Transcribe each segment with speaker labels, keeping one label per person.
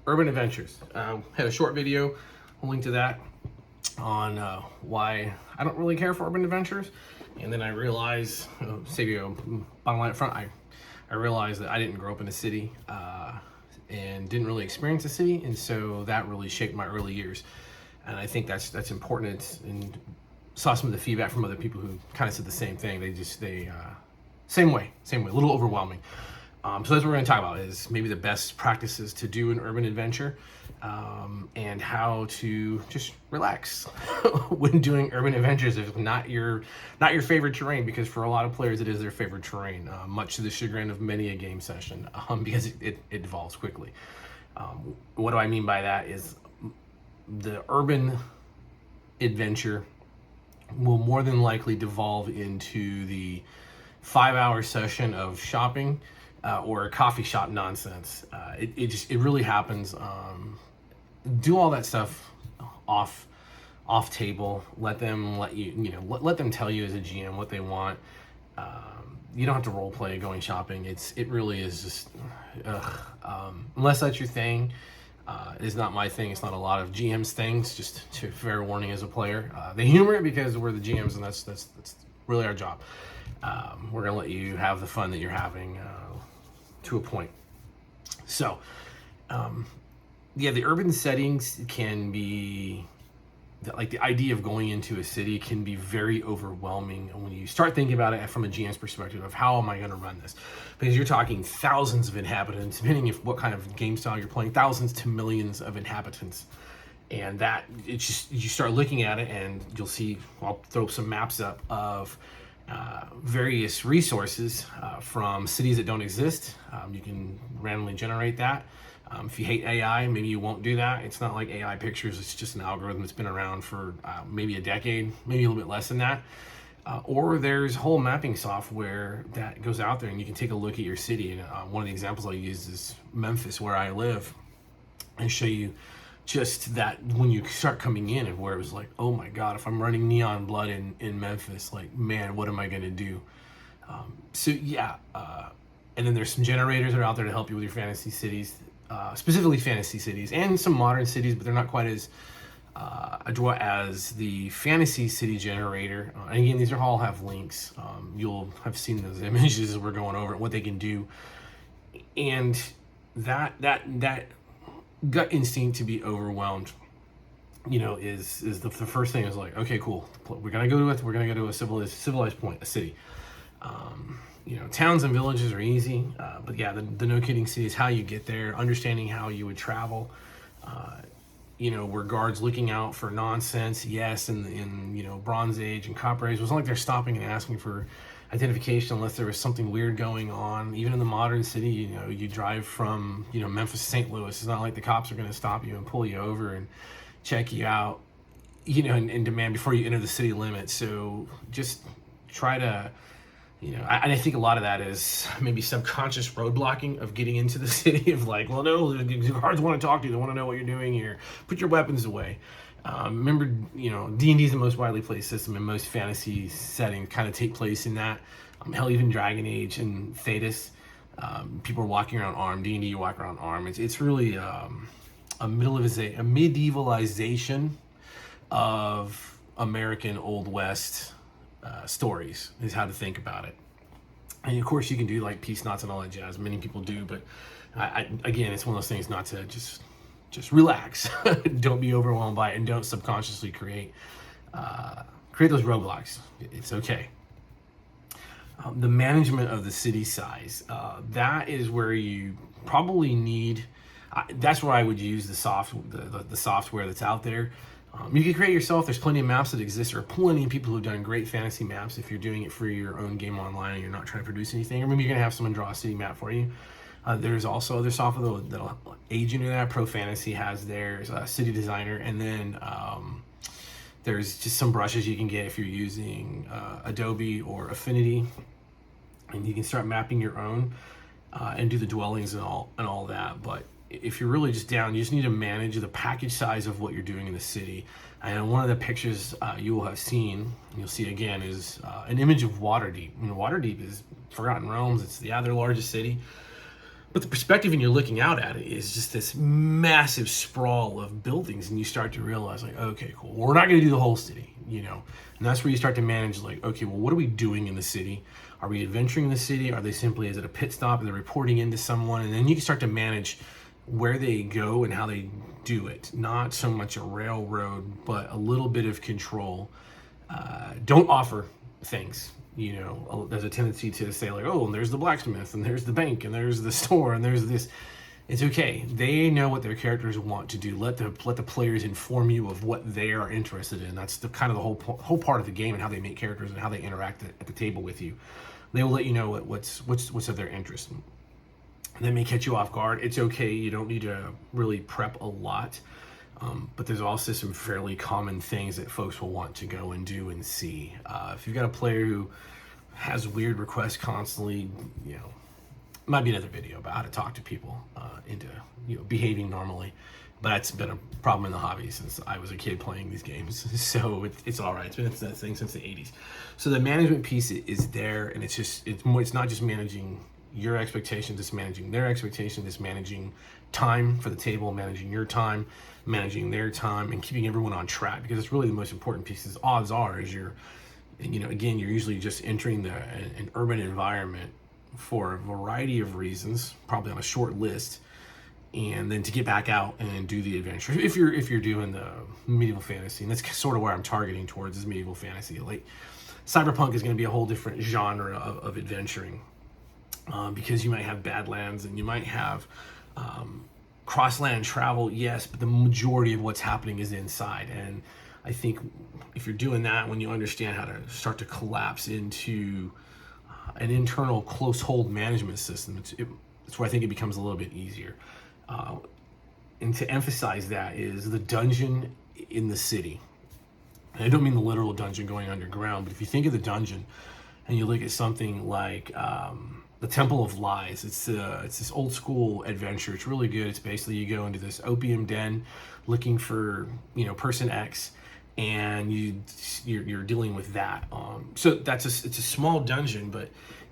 Speaker 1: Urban Adventures. Had a short video, I'll link to that, on why I don't really care for urban adventures. And then I realized, bottom line up front, I realized that I didn't grow up in a city and didn't really experience a city, and so that really shaped my early years. And I think that's important. And saw some of the feedback from other people who kind of said the same thing. Same way, a little overwhelming. So that's what we're going to talk about, is maybe the best practices to do an urban adventure, and how to just relax when doing urban adventures if not your favorite terrain, because for a lot of players it is their favorite terrain, much to the chagrin of many a game session, because it evolves quickly. What do I mean by that is the urban adventure will more than likely devolve into the 5-hour session of shopping or coffee shop nonsense. It really happens. Do all that stuff off table. Let them let them tell you as a GM what they want. You don't have to role play going shopping. It really is just unless that's your thing. It's not my thing. It's not a lot of GM's things. Just to fair warning as a player, they humor it because we're the GMs, and that's really our job. We're gonna let you have the fun that you're having to a point. So, the urban settings can be, like, the idea of going into a city can be very overwhelming when you start thinking about it from a GM's perspective of how am I going to run this? Because you're talking thousands of inhabitants, depending if what kind of game style you're playing, thousands to millions of inhabitants. And that, it's just, you start looking at it and you'll see, I'll throw some maps up of various resources from cities that don't exist. You can randomly generate that. If you hate AI, maybe you won't do that. It's not like AI pictures. It's just an algorithm that's been around for maybe a decade, maybe a little bit less than that. Or there's whole mapping software that goes out there and you can take a look at your city. And one of the examples I'll use is Memphis, where I live, and show you just that when you start coming in and where it was like, oh my God, if I'm running Neon Blood in Memphis, like, man, what am I going to do? And then there's some generators that are out there to help you with your fantasy cities. Specifically fantasy cities and some modern cities, but they're not quite as adroit as the fantasy city generator. And again, these all have links. You'll have seen those images as we're going over it, what they can do. And that gut instinct to be overwhelmed, is the first thing is like, okay, cool. We're gonna go to a civilized point, a city. Towns and villages are easy, but yeah, the no kidding city is how you get there, understanding how you would travel. Were guards looking out for nonsense? Yes, in Bronze Age and Copper Age, it wasn't like they're stopping and asking for identification unless there was something weird going on. Even in the modern city, you drive from Memphis to St. Louis. It's not like the cops are going to stop you and pull you over and check you out, and demand before you enter the city limits. So just try to. I think a lot of that is maybe subconscious roadblocking of getting into the city of like, well, no, the guards want to talk to you. They want to know what you're doing here. Put your weapons away. Remember, D&D is the most widely played system, and most fantasy settings kind of take place in that. Hell, even Dragon Age and Thetis, people are walking around armed. D&D, you walk around armed. It's really a medievalization of American Old West stories is how to think about it. And of course you can do like peace knots and all that jazz. Many people do, but again, it's one of those things not to just relax. Don't be overwhelmed by it, and don't subconsciously create those roadblocks. It's okay. The management of the city size, that is where you probably need. That's where I would use the software that's out there. You can create yourself. There's plenty of maps that exist. There are plenty of people who've done great fantasy maps if you're doing it for your own game online and you're not trying to produce anything. Or maybe you're going to have someone draw a city map for you. There's also other software that'll aid you into that. Pro Fantasy has theirs, City Designer. And then there's just some brushes you can get if you're using Adobe or Affinity. And you can start mapping your own and do the dwellings and all that. But if you're really just down, you just need to manage the package size of what you're doing in the city. And one of the pictures you will have seen, and you'll see again, is an image of Waterdeep. Waterdeep is Forgotten Realms. It's their largest city. But the perspective and you're looking out at it is just this massive sprawl of buildings, and you start to realize like, okay, cool. Well, we're not going to do the whole city, you know, and that's where you start to manage like, okay, well, what are we doing in the city? Are we adventuring in the city? Are they simply, is it a pit stop? Are they reporting into someone? And then you can start to manage where they go and how they do it. Not so much a railroad, but a little bit of control. Don't offer things. You know, there's a tendency to say like, oh, and there's the blacksmith, and there's the bank, and there's the store, and there's this. It's okay. They know what their characters want to do. Let the players inform you of what they are interested in. That's the kind of the whole part of the game and how they make characters and how they interact at the table with you. They will let you know what's of their interest. They may catch you off guard. It's okay. You don't need to really prep a lot. But there's also some fairly common things that folks will want to go and do and see. If you've got a player who has weird requests constantly, you know, might be another video about how to talk to people into, you know, behaving normally. But that's been a problem in the hobby since I was a kid playing these games. So it's all right. It's been that thing since the 80s. So the management piece is there, and it's not just managing your expectations, it's managing their expectations, it's managing time for the table, managing your time, managing their time, and keeping everyone on track, because it's really the most important piece. Is odds are is you're usually just entering an urban environment for a variety of reasons, probably on a short list, and then to get back out and do the adventure. If you're doing the medieval fantasy, and that's sort of where I'm targeting towards, is medieval fantasy. Like cyberpunk is going to be a whole different genre of adventuring. Because you might have Badlands and you might have cross-land travel, yes, but the majority of what's happening is inside. And I think if you're doing that, when you understand how to start to collapse into an internal close hold management system, it's where I think it becomes a little bit easier. And to emphasize that is the dungeon in the city. And I don't mean the literal dungeon going underground, but if you think of the dungeon and you look at something like the Temple of Lies, it's this old school adventure. It's really good. It's basically you go into this opium den looking for, you know, person X, and you're dealing with that. So it's a small dungeon, but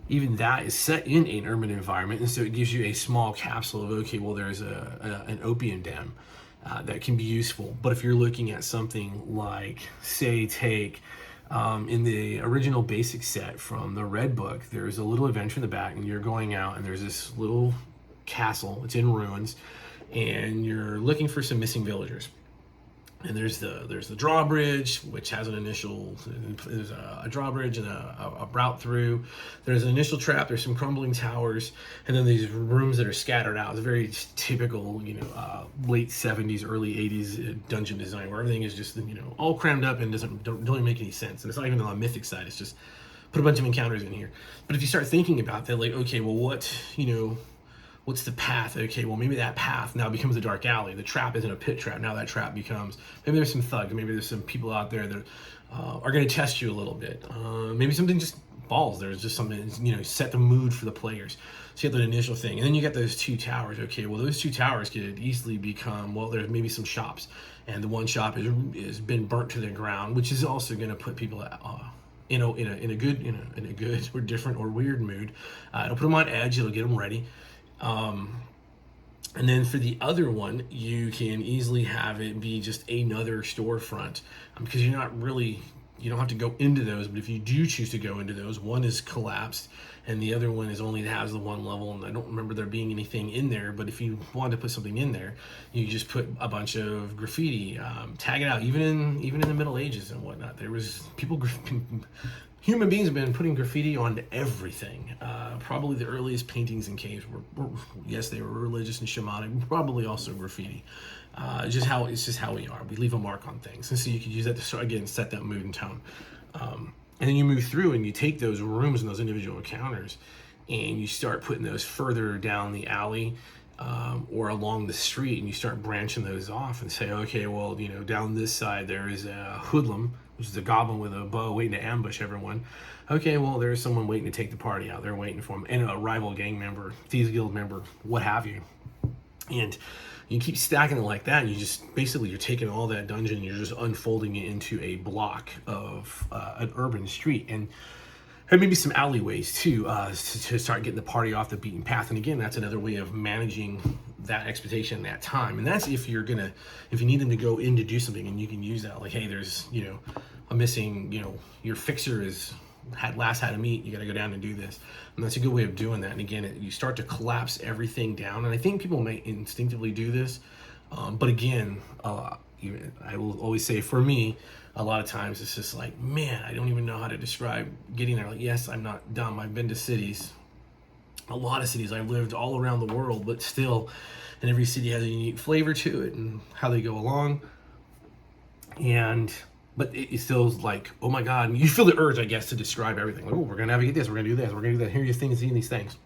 Speaker 1: even that is set in an urban environment, and so it gives you a small capsule of, okay, well, there's an opium den that can be useful. But if you're looking at something like, say, take in the original basic set from the Red Book, there's a little adventure in the back, and you're going out, and there's this little castle. It's in ruins, and you're looking for some missing villagers. And there's the drawbridge, which has an initial, there's a drawbridge and a route through. There's an initial trap. There's some crumbling towers, and then these rooms that are scattered out. It's a very typical, you know, late 70s, early 80s dungeon design, where everything is just, you know, all crammed up and don't really make any sense. And it's not even on the mythic side. It's just put a bunch of encounters in here. But if you start thinking about that, like, okay, well, what's the path? Okay, well, maybe that path now becomes a dark alley. The trap isn't a pit trap. Now that trap becomes, maybe there's some thugs. Maybe there's some people out there that are going to test you a little bit. Maybe something just falls. There's just something, you know, set the mood for the players. So you have that initial thing. And then you get those two towers. Okay, well, those two towers could easily become, well, there's maybe some shops. And the one shop is been burnt to the ground, which is also going to put people in a good or different or weird mood. It'll put them on edge. It'll get them ready. And then for the other one, you can easily have it be just another storefront, because you don't have to go into those. But if you do choose to go into those, one is collapsed and the other one has the one level. And I don't remember there being anything in there, but if you wanted to put something in there, you just put a bunch of graffiti, tag it out. Even in the Middle Ages and whatnot, there was human beings have been putting graffiti on everything. Probably the earliest paintings in caves were yes, they were religious and shamanic, probably also graffiti. It's just how we are. We leave a mark on things. And so you could use that to, again, set that mood and tone. And then you move through and you take those rooms and those individual encounters and you start putting those further down the alley or along the street, and you start branching those off and say, okay, well, you know, down this side there is a hoodlum, which is a goblin with a bow waiting to ambush everyone. Okay, well, there's someone waiting to take the party out. They're waiting for them. And a rival gang member, Thieves Guild member, what have you. And you keep stacking it like that, and you're taking all that dungeon and you're just unfolding it into a block of an urban street. And and maybe some alleyways too, to start getting the party off the beaten path. And again, that's another way of managing that expectation, that time. And that's if you need them to go in to do something, and you can use that, like, hey, there's, a missing, your fixer had a meet, you got to go down and do this. And that's a good way of doing that. And again, you start to collapse everything down. And I think people may instinctively do this, but again, I will always say, for me, a lot of times it's just like, man, I don't even know how to describe getting there. Like, yes, I'm not dumb. I've been to cities, a lot of cities. I've lived all around the world, but still, and every city has a unique flavor to it and how they go along. But it still is like, oh my God, and you feel the urge, I guess, to describe everything. Like, oh, we're gonna navigate this, we're gonna do this, we're gonna do that. Here are your things, seeing these things.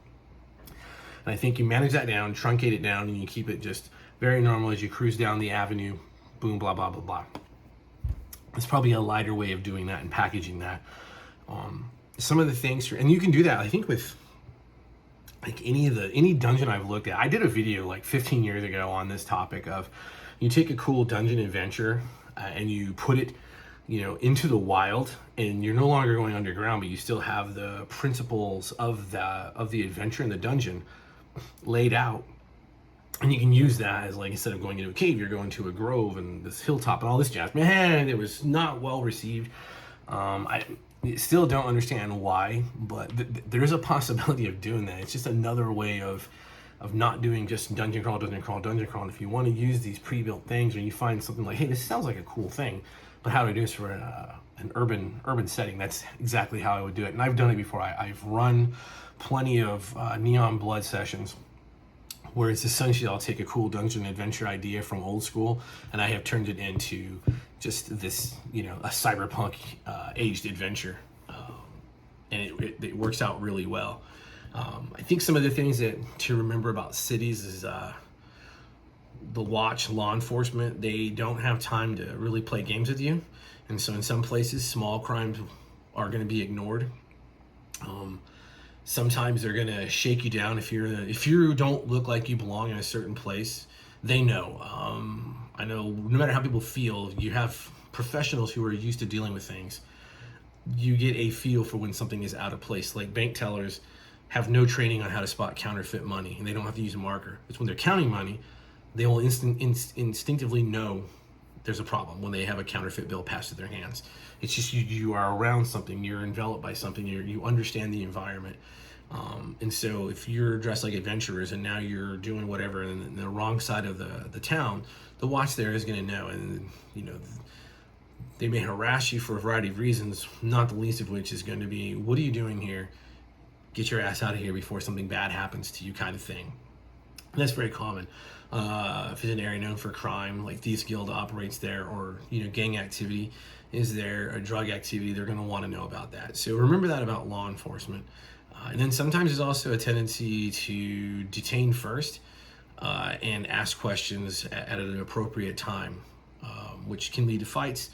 Speaker 1: And I think you manage that down, truncate it down, and you keep it just very normal as you cruise down the avenue. Boom, blah, blah, blah, blah. It's probably a lighter way of doing that and packaging that. Some of the things, and you can do that, I think, with like any dungeon I've looked at. I did a video like 15 years ago on this topic of, you take a cool dungeon adventure and you put it, into the wild, and you're no longer going underground, but you still have the principles of the adventure in the dungeon laid out. And you can use that as, like, instead of going into a cave, you're going to a grove and this hilltop and all this jazz. Man, it was not well received. I still don't understand why, but there's a possibility of doing that. It's just another way of not doing just dungeon crawl. And if you want to use these pre-built things, or you find something like, hey, this sounds like a cool thing, but how to do this for an urban setting, that's exactly how I would do it. And I've done it before. I've run plenty of Neon Blood sessions, where it's essentially, I'll take a cool dungeon adventure idea from old school, and I have turned it into just this, a cyberpunk aged adventure, and it works out really well. I think some of the things to remember about cities is the watch law enforcement. They don't have time to really play games with you, and so in some places, small crimes are going to be ignored. Sometimes they're gonna shake you down if you don't look like you belong in a certain place. They know. I know. No matter how people feel, you have professionals who are used to dealing with things. You get a feel for when something is out of place. Like, bank tellers have no training on how to spot counterfeit money, and they don't have to use a marker. It's when they're counting money, they will instinctively know there's a problem when they have a counterfeit bill passed through their hands. It's just you are around something, you're enveloped by something, you understand the environment. And so if you're dressed like adventurers and now you're doing whatever in the wrong side of the town, the watch there is going to know. And, they may harass you for a variety of reasons, not the least of which is going to be, what are you doing here? Get your ass out of here before something bad happens to you, kind of thing. And that's very common. If it's an area known for crime, like Thieves Guild operates there, or, gang activity is there, a drug activity, they're going to want to know about that. So remember that about law enforcement. And then sometimes there's also a tendency to detain first and ask questions at an appropriate time, which can lead to fights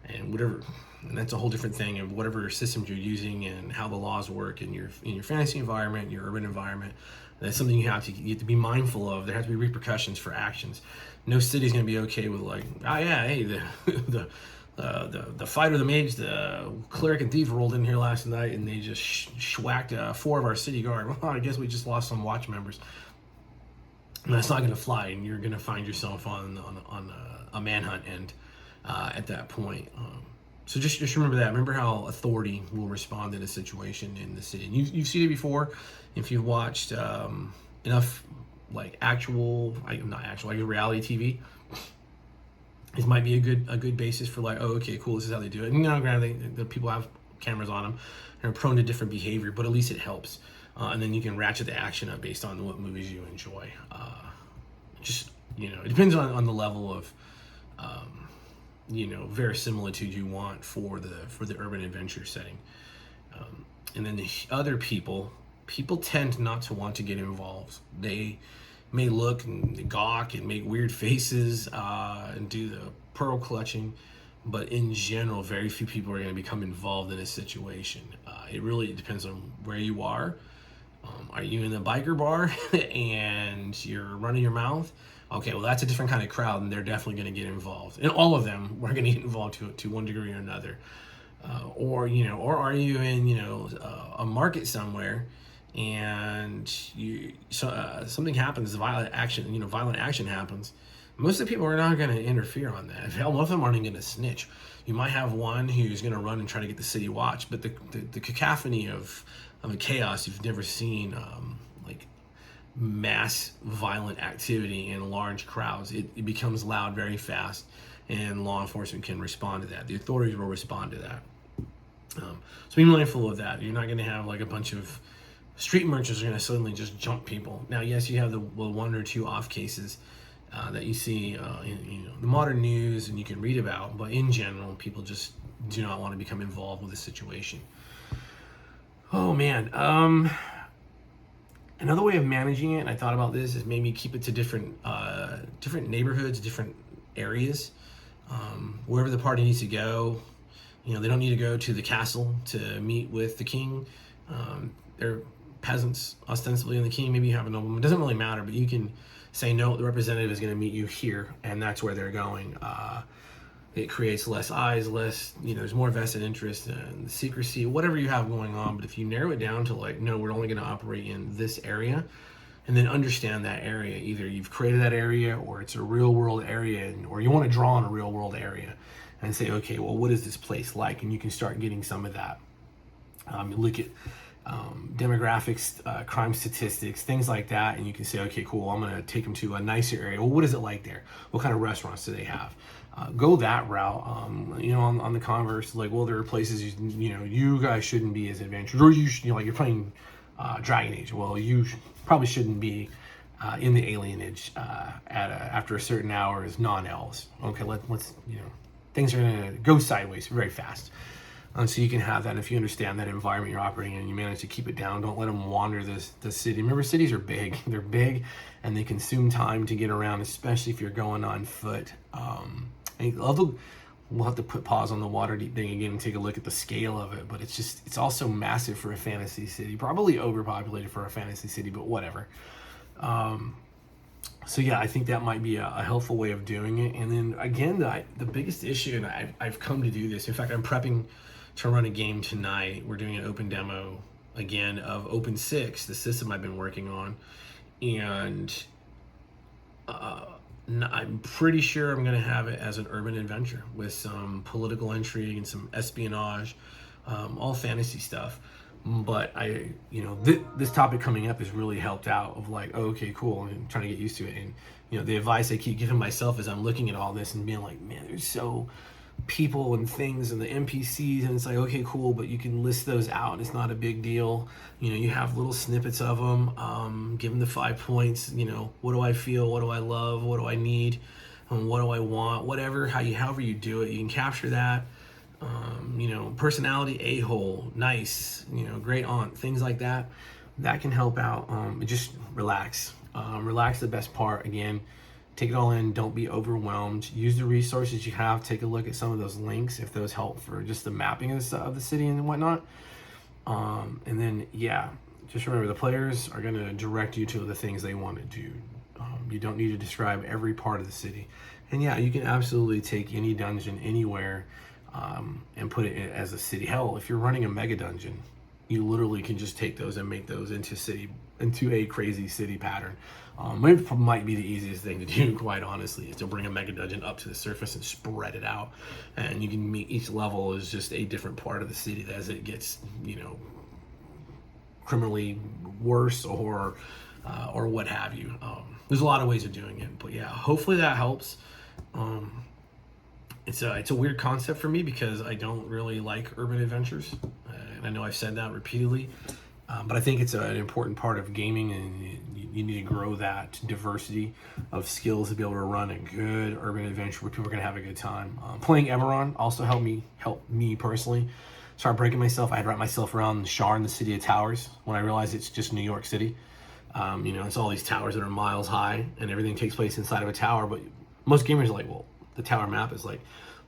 Speaker 1: and whatever. And that's a whole different thing of whatever systems you're using and how the laws work in your fantasy environment, your urban environment. That's something you have to be mindful of. There have to be repercussions for actions. No city's going to be okay with, like, the fighter, the mage, the cleric and thief rolled in here last night and they just schwacked 4 of our city guard. Well, I guess we just lost some watch members. And that's not going to fly, and you're going to find yourself on a manhunt end at that point. So just remember that. Remember how authority will respond in a situation in the city. And you've seen it before if you've watched enough, like, reality TV. This might be a good basis for, like, oh, okay, cool, this is how they do it. And granted, the people have cameras on them and are prone to different behavior, but at least it helps. And then you can ratchet the action up based on what movies you enjoy. It depends on the level of, verisimilitude you want for the urban adventure setting. And then the other people tend not to want to get involved. They may look and gawk and make weird faces and do the pearl clutching, but in general, very few people are going to become involved in a situation. It really depends on where you are. Are you in the biker bar and you're running your mouth? Okay, well, that's a different kind of crowd, and they're definitely going to get involved. And all of them are going to get involved to one degree or another. or or are you in a market somewhere, and something happens, violent action happens. Most of the people are not going to interfere on that. Hell, most of them aren't even going to snitch. You might have one who's going to run and try to get the city watch, but the cacophony of a chaos you've never seen, like mass violent activity in large crowds, it becomes loud very fast, and law enforcement can respond to that. The authorities will respond to that. So be mindful of that. You're not going to have like a bunch of street merchants are going to suddenly just jump people. Now, yes, you have the one or two off cases that you see in the modern news and you can read about, but in general, people just do not want to become involved with the situation. Oh man, another way of managing it, and I thought about this, is maybe keep it to different neighborhoods, different areas, wherever the party needs to go. They don't need to go to the castle to meet with the king. They're peasants, ostensibly, and the king. Maybe you have a nobleman. It doesn't really matter, but you can say, no, the representative is going to meet you here, and that's where they're going. It creates less eyes, there's more vested interest in the secrecy, whatever you have going on. But if you narrow it down to like, no, we're only going to operate in this area, and then understand that area, either you've created that area or it's a real world area, or you want to draw on a real world area and say, okay, well, what is this place like? And you can start getting some of that. You look at demographics, crime statistics, things like that, and you can say, okay, cool, I'm going to take them to a nicer area. Well, what is it like there? What kind of restaurants do they have? Go that route. On the converse, like, well, there are places you guys shouldn't be as adventurous, or like you're playing Dragon Age. Well, you probably shouldn't be in the alienage after a certain hour as non-elves. Okay, let's things are going to go sideways very fast. So you can have that. And if you understand that environment you're operating in and you manage to keep it down, don't let them wander the city. Remember, cities are big. They're big, and they consume time to get around, especially if you're going on foot. We'll have to put pause on the Waterdeep thing again and take a look at the scale of it. But it's also massive for a fantasy city. Probably overpopulated for a fantasy city, but whatever. So yeah, I think that might be a helpful way of doing it. And then again, the biggest issue, and I've come to do this. In fact, I'm prepping to run a game tonight. We're doing an open demo again of OpenSIX, the system I've been working on, and I'm pretty sure I'm going to have it as an urban adventure with some political intrigue and some espionage, all fantasy stuff. But this topic coming up has really helped out of like, oh, okay, cool, and trying to get used to it. And the advice I keep giving myself is I'm looking at all this and being like, man, there's so people and things and the NPCs, and it's like, okay, cool, but you can list those out and it's not a big deal. You have little snippets of them. Give them the 5 points. What do I feel? What do I love? What do I need? And what do I want? However you do it, you can capture that. Personality, a-hole, nice, great aunt, things like that. That can help out. Just relax. Relax, the best part. Again, take it all in. Don't be overwhelmed. Use the resources you have. Take a look at some of those links if those help for just the mapping of the city and whatnot. And then, just remember, the players are going to direct you to the things they want to do. You don't need to describe every part of the city. And you can absolutely take any dungeon anywhere and put it as a city. Hell, if you're running a mega dungeon, you literally can just take those and make those into a crazy city pattern. It might be the easiest thing to do, quite honestly, is to bring a mega dungeon up to the surface and spread it out. And you can meet each level is just a different part of the city as it gets, criminally worse or what have you. There's a lot of ways of doing it, but hopefully that helps. It's a weird concept for me because I don't really like urban adventures, and I know I've said that repeatedly, but I think it's an important part of gaming, and you need to grow that diversity of skills to be able to run a good urban adventure where people are going to have a good time. Playing Eberron also helped me personally start breaking myself. I had wrapped myself around Shar in the City of Towers when I realized it's just New York City. It's all these towers that are miles high and everything takes place inside of a tower, but most gamers are like, well, the tower map is like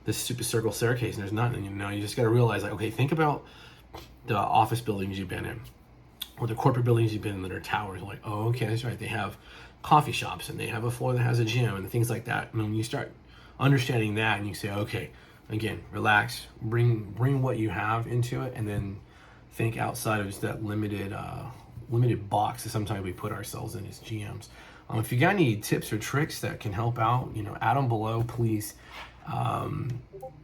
Speaker 1: this super circle staircase and there's nothing. You just got to realize, like, okay, think about the office buildings you've been in or the corporate buildings you've been in that are towers. Like, oh, okay, that's right, they have coffee shops and they have a floor that has a gym and things like that. And when you start understanding that and you say, okay, again, relax, bring what you have into it, and then think outside of just that limited box that sometimes we put ourselves in as GMs. If you got any tips or tricks that can help out, add them below, please.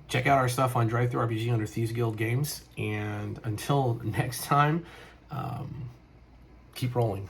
Speaker 1: Check out our stuff on DriveThru RPG under Thieves Guild Games. And until next time, keep rolling.